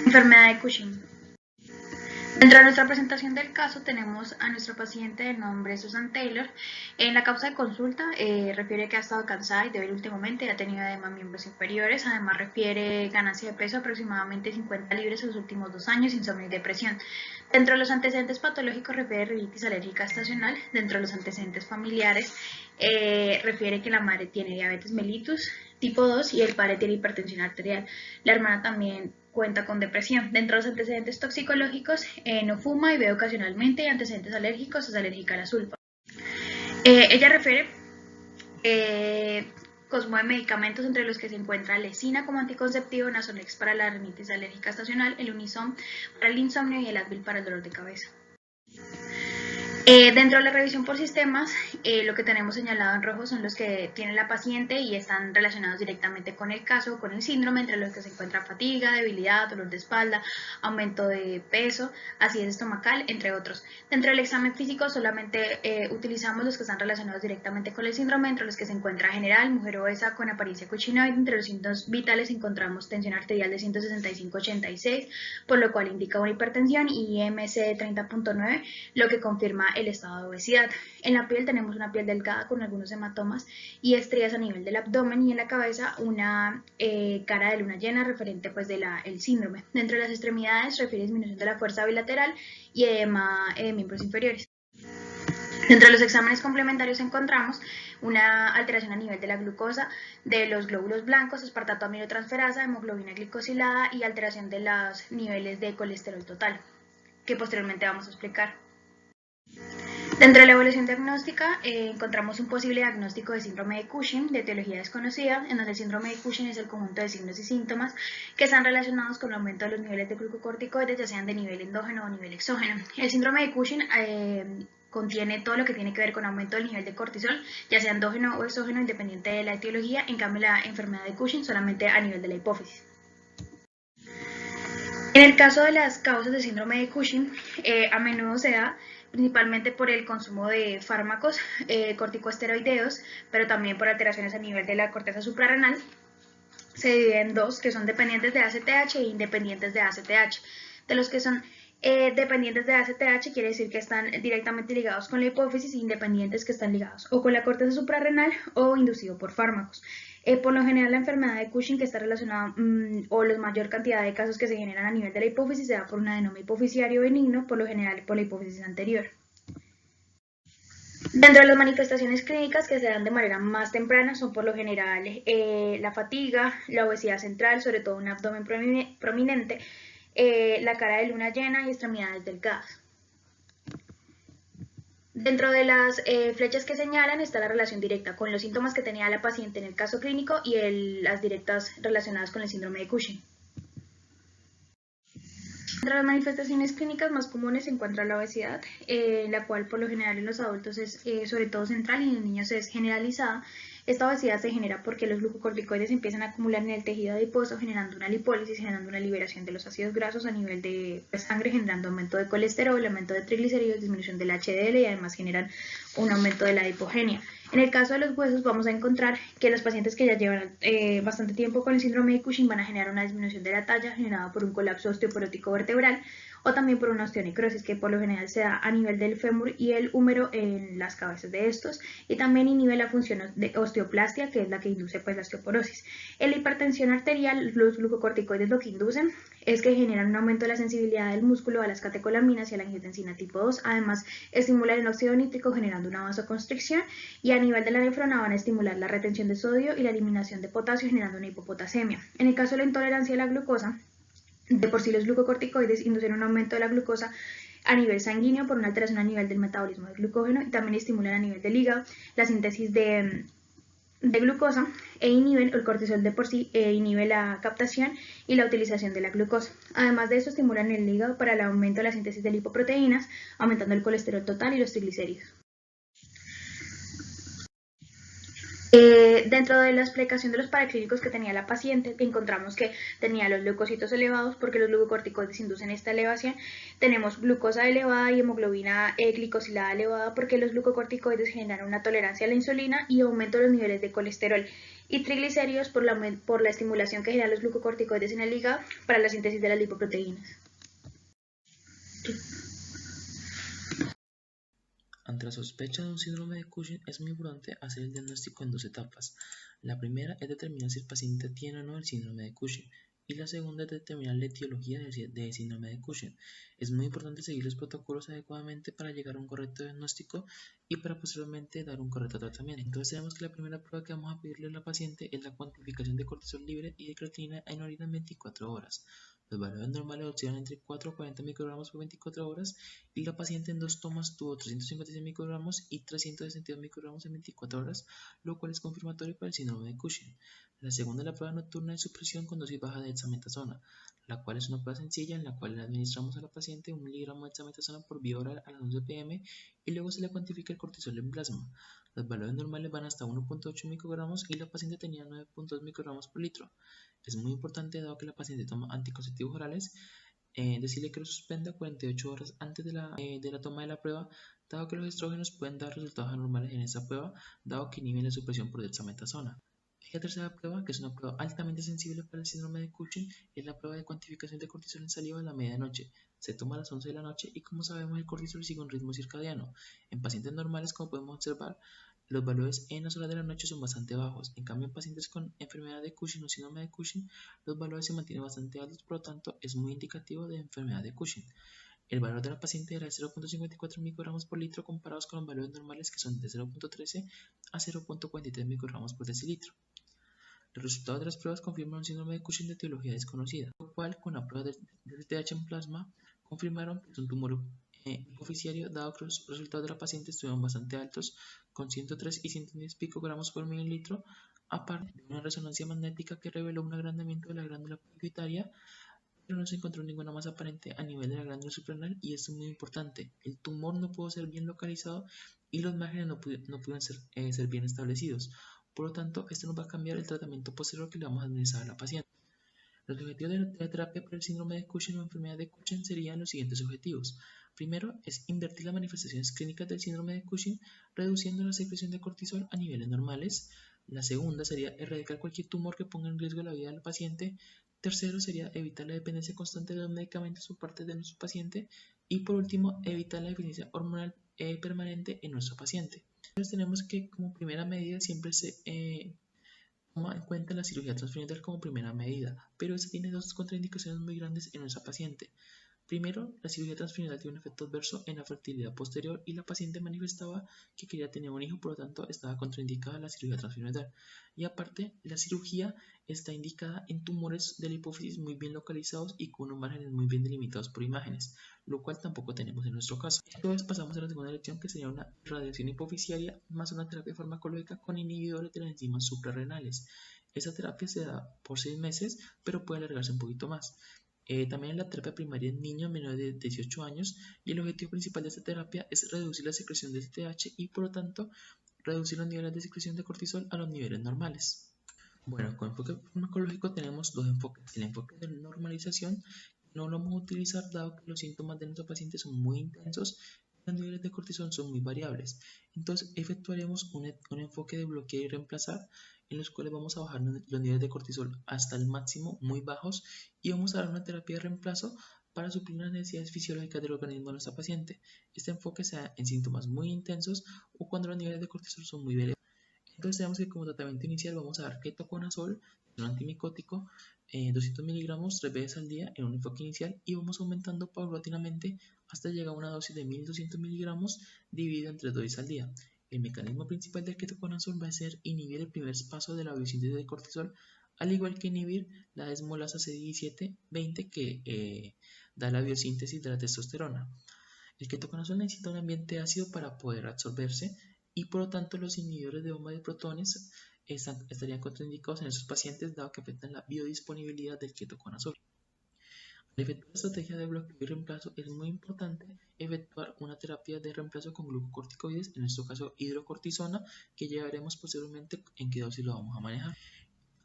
Enfermedad de Cushing. Dentro de nuestra presentación del caso tenemos a nuestra paciente de nombre Susan Taylor. En la causa de consulta refiere que ha estado cansada y débil últimamente, ha tenido edema en miembros inferiores, además refiere ganancia de peso aproximadamente 50 libras en los últimos 2 años, insomnio y depresión. Dentro de los antecedentes patológicos refiere rinitis alérgica estacional. Dentro de los antecedentes familiares refiere que la madre tiene diabetes mellitus tipo 2 y el padre tiene hipertensión arterial. La hermana también cuenta con depresión. Dentro de los antecedentes toxicológicos, no fuma y bebe ocasionalmente, y antecedentes alérgicos, es alérgica a la sulfa. Ella refiere consumo de medicamentos entre los que se encuentra Lesina como anticonceptivo, Nasonex para la rinitis alérgica estacional, el Unison para el insomnio y el Advil para el dolor de cabeza. Dentro de la revisión por sistemas, lo que tenemos señalado en rojo son los que tiene la paciente y están relacionados directamente con el caso, con el síndrome, entre los que se encuentra fatiga, debilidad, dolor de espalda, aumento de peso, acidez estomacal, entre otros. Dentro del examen físico solamente utilizamos los que están relacionados directamente con el síndrome, entre los que se encuentra general, mujer obesa con apariencia cochinoide. Entre los síntomas vitales encontramos tensión arterial de 165/86, por lo cual indica una hipertensión, y IMC de 30.9, lo que confirma el estado de obesidad. En la piel tenemos una piel delgada con algunos hematomas y estrías a nivel del abdomen, y en la cabeza una cara de luna llena referente pues del síndrome. Dentro de las extremidades refiere disminución de la fuerza bilateral y edema de miembros inferiores. Dentro de los exámenes complementarios encontramos una alteración a nivel de la glucosa, de los glóbulos blancos, aspartato aminotransferasa, hemoglobina glicosilada y alteración de los niveles de colesterol total, que posteriormente vamos a explicar. Dentro de la evaluación diagnóstica encontramos un posible diagnóstico de síndrome de Cushing de etiología desconocida, en donde el síndrome de Cushing es el conjunto de signos y síntomas que están relacionados con el aumento de los niveles de glucocorticoides, ya sean de nivel endógeno o nivel exógeno. El síndrome de Cushing contiene todo lo que tiene que ver con aumento del nivel de cortisol, ya sea endógeno o exógeno, independiente de la etiología. En cambio, la enfermedad de Cushing solamente a nivel de la hipófisis. En el caso de las causas de síndrome de Cushing, a menudo se da principalmente por el consumo de fármacos corticosteroideos, pero también por alteraciones a nivel de la corteza suprarrenal. Se divide en dos, que son dependientes de ACTH e independientes de ACTH. De los que son dependientes de ACTH quiere decir que están directamente ligados con la hipófisis, e independientes que están ligados o con la corteza suprarrenal o inducido por fármacos. Por lo general, la enfermedad de Cushing, que está relacionada, o la mayor cantidad de casos que se generan a nivel de la hipófisis, se da por un adenoma hipofisiario benigno, por lo general por la hipófisis anterior. Dentro de las manifestaciones clínicas que se dan de manera más temprana son por lo general la fatiga, la obesidad central, sobre todo un abdomen prominente, la cara de luna llena y extremidades delgadas. Dentro de las flechas que señalan está la relación directa con los síntomas que tenía la paciente en el caso clínico y las directas relacionadas con el síndrome de Cushing. Entre las manifestaciones clínicas más comunes se encuentra la obesidad, la cual por lo general en los adultos es sobre todo central y en los niños es generalizada. Esta obesidad se genera porque los glucocorticoides empiezan a acumular en el tejido adiposo, generando una lipólisis, generando una liberación de los ácidos grasos a nivel de sangre, generando aumento de colesterol, aumento de triglicéridos, disminución del HDL, y además generan un aumento de la adipogenia. En el caso de los huesos vamos a encontrar que los pacientes que ya llevan bastante tiempo con el síndrome de Cushing van a generar una disminución de la talla generada por un colapso osteoporótico vertebral, o también por una osteonecrosis, que por lo general se da a nivel del fémur y el húmero en las cabezas de estos, y también inhibe la función de osteoplastia, que es la que induce pues la osteoporosis. En la hipertensión arterial, los glucocorticoides lo que inducen es que generan un aumento de la sensibilidad del músculo a las catecolaminas y a la angiotensina tipo 2, además estimulan el óxido nítrico generando una vasoconstricción, y a nivel de la nefrona van a estimular la retención de sodio y la eliminación de potasio generando una hipopotasemia. En el caso de la intolerancia a la glucosa, de por sí los glucocorticoides inducen un aumento de la glucosa a nivel sanguíneo por una alteración a nivel del metabolismo del glucógeno, y también estimulan a nivel del hígado la síntesis de glucosa, e inhiben el cortisol de por sí, inhibe la captación y la utilización de la glucosa. Además de eso, estimulan el hígado para el aumento de la síntesis de lipoproteínas, aumentando el colesterol total y los triglicéridos. Dentro de la explicación de los paraclínicos que tenía la paciente, encontramos que tenía los leucocitos elevados porque los glucocorticoides inducen esta elevación. Tenemos glucosa elevada y hemoglobina glicosilada elevada porque los glucocorticoides generan una tolerancia a la insulina y aumento de los niveles de colesterol y triglicéridos por la estimulación que generan los glucocorticoides en el hígado para la síntesis de las lipoproteínas. Ante la sospecha de un síndrome de Cushing es muy importante hacer el diagnóstico en dos etapas. La primera es determinar si el paciente tiene o no el síndrome de Cushing y la segunda es determinar la etiología del síndrome de Cushing. Es muy importante seguir los protocolos adecuadamente para llegar a un correcto diagnóstico y para posteriormente dar un correcto tratamiento. Entonces tenemos que la primera prueba que vamos a pedirle a la paciente es la cuantificación de cortisol libre y de creatinina en orina en 24 horas. Los valores normales oscilan entre 4 a 40 microgramos por 24 horas y la paciente en dos tomas tuvo 356 microgramos y 362 microgramos en 24 horas, lo cual es confirmatorio para el síndrome de Cushing. La segunda es la prueba nocturna de supresión con dosis baja de dexametasona, la cual es una prueba sencilla en la cual le administramos a la paciente 1 miligramo de dexametasona por vía oral a las 11 pm y luego se le cuantifica el cortisol en plasma. Los valores normales van hasta 1.8 microgramos y la paciente tenía 9.2 microgramos por litro. Es muy importante, dado que la paciente toma anticonceptivos orales, decirle que lo suspenda 48 horas antes de la toma de la prueba, dado que los estrógenos pueden dar resultados anormales en esa prueba, dado que inhiben la supresión por dexametasona. Y la tercera prueba, que es una prueba altamente sensible para el síndrome de Cushing, es la prueba de cuantificación de cortisol en saliva a la medianoche. Se toma a las 11 de la noche y, como sabemos, el cortisol sigue un ritmo circadiano. En pacientes normales, como podemos observar, los valores en las horas de la noche son bastante bajos. En cambio, en pacientes con enfermedad de Cushing o síndrome de Cushing, los valores se mantienen bastante altos, por lo tanto, es muy indicativo de enfermedad de Cushing. El valor de la paciente era de 0.54 microgramos por litro comparados con los valores normales que son de 0.13 a 0.43 microgramos por decilitro. Los resultados de las pruebas confirman un síndrome de Cushing de etiología desconocida, lo cual con la prueba de TH en plasma confirmaron que es un tumor hipoficiario, dado que los resultados de la paciente estuvieron bastante altos, con 103 y 110 picogramos por mililitro, aparte de una resonancia magnética que reveló un agrandamiento de la glándula pituitaria, pero no se encontró ninguna masa aparente a nivel de la glándula suprarrenal, y esto es muy importante. El tumor no pudo ser bien localizado y los márgenes no pudieron ser bien establecidos. Por lo tanto, esto nos va a cambiar el tratamiento posterior que le vamos a administrar a la paciente. Los objetivos de la terapia para el síndrome de Cushing o enfermedad de Cushing serían los siguientes objetivos. Primero es invertir las manifestaciones clínicas del síndrome de Cushing, reduciendo la secreción de cortisol a niveles normales. La segunda sería erradicar cualquier tumor que ponga en riesgo la vida del paciente. Tercero sería evitar la dependencia constante de los medicamentos por parte de nuestro paciente. Y por último, evitar la deficiencia hormonal permanente en nuestro paciente. Entonces tenemos que, como primera medida, siempre se toma en cuenta la cirugía transfemoral como primera medida, pero esta tiene dos contraindicaciones muy grandes en nuestra paciente. Primero, la cirugía transfemoral tiene un efecto adverso en la fertilidad posterior y la paciente manifestaba que quería tener un hijo, por lo tanto estaba contraindicada la cirugía transfemoral. Y aparte, la cirugía está indicada en tumores de la hipófisis muy bien localizados y con unos márgenes muy bien delimitados por imágenes, lo cual tampoco tenemos en nuestro caso. Entonces pasamos a la segunda lección, que sería una radiación hipofisiaria más una terapia farmacológica con inhibidores de las enzimas suprarrenales. Esta terapia se da por 6 meses, pero puede alargarse un poquito más. También en la terapia primaria en niños menores de 18 años, y el objetivo principal de esta terapia es reducir la secreción de TH y, por lo tanto, reducir los niveles de secreción de cortisol a los niveles normales. Bueno, con enfoque farmacológico tenemos dos enfoques. El enfoque de normalización no lo vamos a utilizar dado que los síntomas de nuestros pacientes son muy intensos y los niveles de cortisol son muy variables. Entonces efectuaremos un enfoque de bloquear y reemplazar, en los cuales vamos a bajar los niveles de cortisol hasta el máximo, muy bajos, y vamos a dar una terapia de reemplazo para suplir las necesidades fisiológicas del organismo de nuestra paciente. Este enfoque se da en síntomas muy intensos o cuando los niveles de cortisol son muy elevados. Entonces tenemos que, como tratamiento inicial, vamos a dar ketoconazol, un antimicótico, 200 miligramos 3 veces al día en un enfoque inicial, y vamos aumentando paulatinamente hasta llegar a una dosis de 1200 miligramos dividido en 3 dosis al día. El mecanismo principal del ketoconazol va a ser inhibir el primer paso de la biosíntesis de cortisol, al igual que inhibir la desmolasa C17-20 que da la biosíntesis de la testosterona. El ketoconazol necesita un ambiente ácido para poder absorberse, y por lo tanto los inhibidores de bomba de protones estarían contraindicados en esos pacientes, dado que afectan la biodisponibilidad del ketoconazol. Al efectuar la estrategia de bloqueo y reemplazo es muy importante efectuar una terapia de reemplazo con glucocorticoides, en este caso hidrocortisona, que llevaremos posteriormente en qué dosis lo vamos a manejar.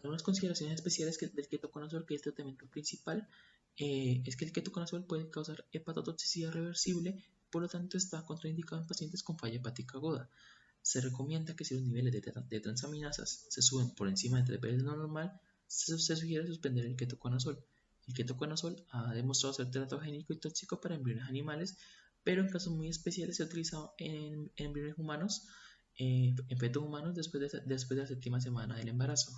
Algunas consideraciones especiales del ketoconazol, que es el tratamiento principal, es que el ketoconazol puede causar hepatotoxicidad reversible, por lo tanto está contraindicado en pacientes con falla hepática aguda. Se recomienda que si los niveles de transaminasas se suben por encima de 3 veces lo normal, se sugiere suspender el ketoconazol. El ketoconazol ha demostrado ser teratogénico y tóxico para embriones animales, pero en casos muy especiales se ha utilizado en embriones humanos, en fetos humanos después de la séptima semana del embarazo.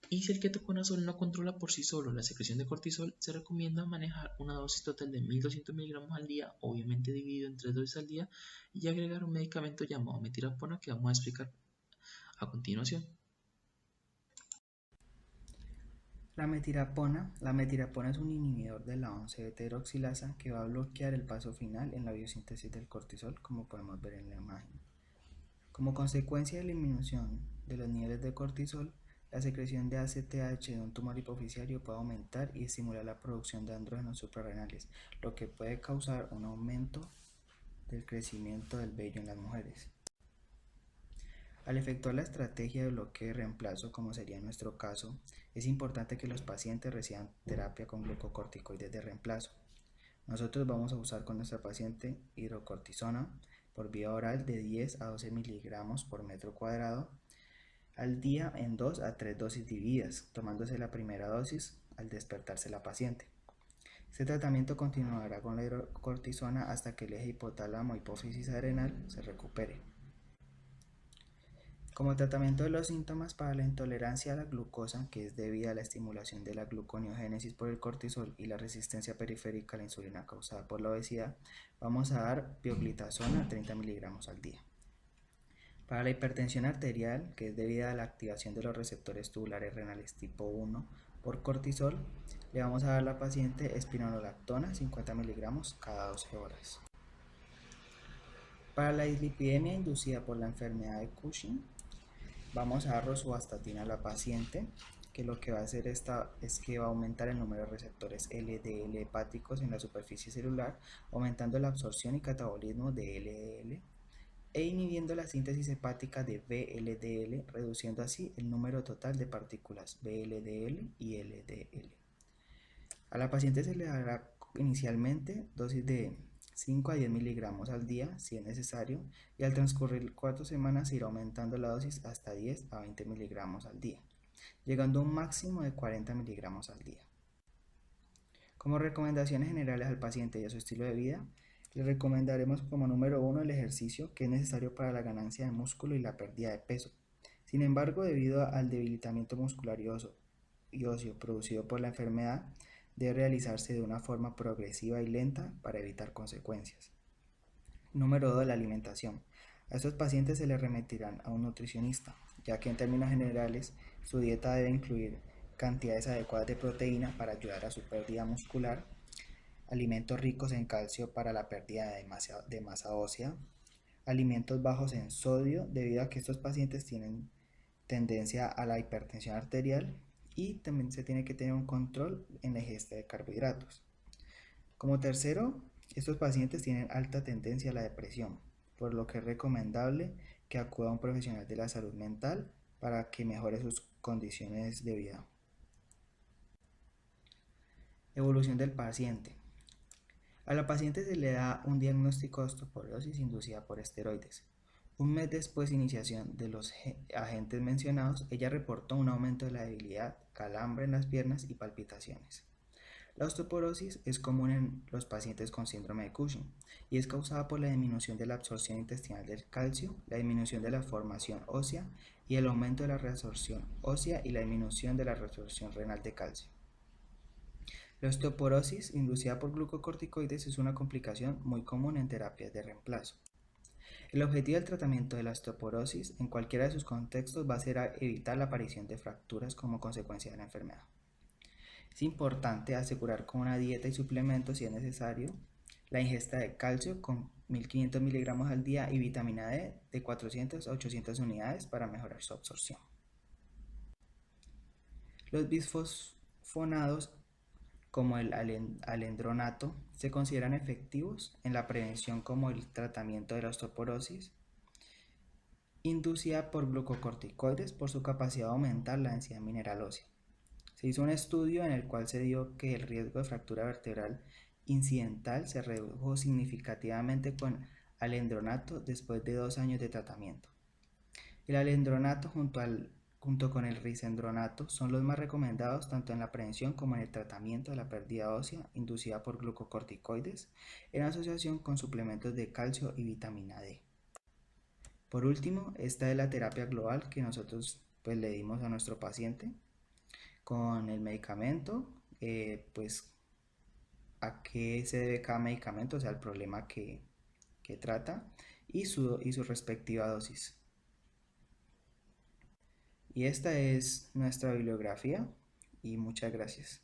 Y si el ketoconazol no controla por sí solo la secreción de cortisol, se recomienda manejar una dosis total de 1200 miligramos al día, obviamente dividido en 3 dosis al día, y agregar un medicamento llamado metilapona que vamos a explicar a continuación. La metilapona es un inhibidor de la 11-beta-hidroxilasa que va a bloquear el paso final en la biosíntesis del cortisol, como podemos ver en la imagen. Como consecuencia de la disminución de los niveles de cortisol, la secreción de ACTH de un tumor hipoficiario puede aumentar y estimular la producción de andrógenos suprarrenales, lo que puede causar un aumento del crecimiento del vello en las mujeres. Al efectuar la estrategia de bloqueo y reemplazo, como sería en nuestro caso, es importante que los pacientes reciban terapia con glucocorticoides de reemplazo. Nosotros vamos a usar con nuestra paciente hidrocortisona por vía oral de 10 a 12 miligramos por metro cuadrado al día en 2 a 3 dosis divididas, tomándose la primera dosis al despertarse la paciente. Este tratamiento continuará con la hidrocortisona hasta que el eje hipotálamo-hipófisis adrenal se recupere. Como tratamiento de los síntomas para la intolerancia a la glucosa, que es debida a la estimulación de la gluconeogénesis por el cortisol y la resistencia periférica a la insulina causada por la obesidad, vamos a dar pioglitazona 30 miligramos al día. Para la hipertensión arterial, que es debida a la activación de los receptores tubulares renales tipo 1 por cortisol, le vamos a dar a la paciente espironolactona 50 miligramos cada 12 horas. Para la dislipidemia inducida por la enfermedad de Cushing, vamos a dar rosuvastatina a la paciente, que lo que va a hacer es que va a aumentar el número de receptores LDL hepáticos en la superficie celular, aumentando la absorción y catabolismo de LDL e inhibiendo la síntesis hepática de VLDL, reduciendo así el número total de partículas VLDL y LDL. A la paciente se le dará inicialmente dosis de 5 a 10 miligramos al día, si es necesario, y al transcurrir 4 semanas se irá aumentando la dosis hasta 10 a 20 miligramos al día, llegando a un máximo de 40 miligramos al día. Como recomendaciones generales al paciente y a su estilo de vida, le recomendaremos como número 1 el ejercicio, que es necesario para la ganancia de músculo y la pérdida de peso. Sin embargo, debido al debilitamiento muscular y óseo producido por la enfermedad, debe realizarse de una forma progresiva y lenta para evitar consecuencias. Número 2, la alimentación. A estos pacientes se les remitirán a un nutricionista, ya que en términos generales su dieta debe incluir cantidades adecuadas de proteína para ayudar a su pérdida muscular, alimentos ricos en calcio para la pérdida de masa ósea, alimentos bajos en sodio debido a que estos pacientes tienen tendencia a la hipertensión arterial, y también se tiene que tener un control en la ingesta de carbohidratos. Como tercero, estos pacientes tienen alta tendencia a la depresión, por lo que es recomendable que acuda a un profesional de la salud mental para que mejore sus condiciones de vida. Evolución del paciente. A la paciente se le da un diagnóstico de osteoporosis inducida por esteroides. Un mes después de iniciación de los agentes mencionados, ella reportó un aumento de la debilidad, calambre en las piernas y palpitaciones. La osteoporosis es común en los pacientes con síndrome de Cushing y es causada por la disminución de la absorción intestinal del calcio, la disminución de la formación ósea y el aumento de la reabsorción ósea y la disminución de la reabsorción renal de calcio. La osteoporosis inducida por glucocorticoides es una complicación muy común en terapias de reemplazo. El objetivo del tratamiento de la osteoporosis en cualquiera de sus contextos va a ser evitar la aparición de fracturas como consecuencia de la enfermedad. Es importante asegurar con una dieta y suplementos, si es necesario, la ingesta de calcio con 1500 miligramos al día y vitamina D de 400 a 800 unidades para mejorar su absorción. Los bisfosfonados como el alendronato se consideran efectivos en la prevención como el tratamiento de la osteoporosis inducida por glucocorticoides por su capacidad de aumentar la densidad mineral ósea. Se hizo un estudio en el cual se dio que el riesgo de fractura vertebral incidental se redujo significativamente con alendronato después de 2 años de tratamiento. El alendronato junto con el risendronato son los más recomendados tanto en la prevención como en el tratamiento de la pérdida ósea inducida por glucocorticoides en asociación con suplementos de calcio y vitamina D. Por último, esta es la terapia global que nosotros le dimos a nuestro paciente con el medicamento, pues a qué se debe cada medicamento, o sea, el problema que trata y su respectiva dosis. Y esta es nuestra bibliografía y muchas gracias.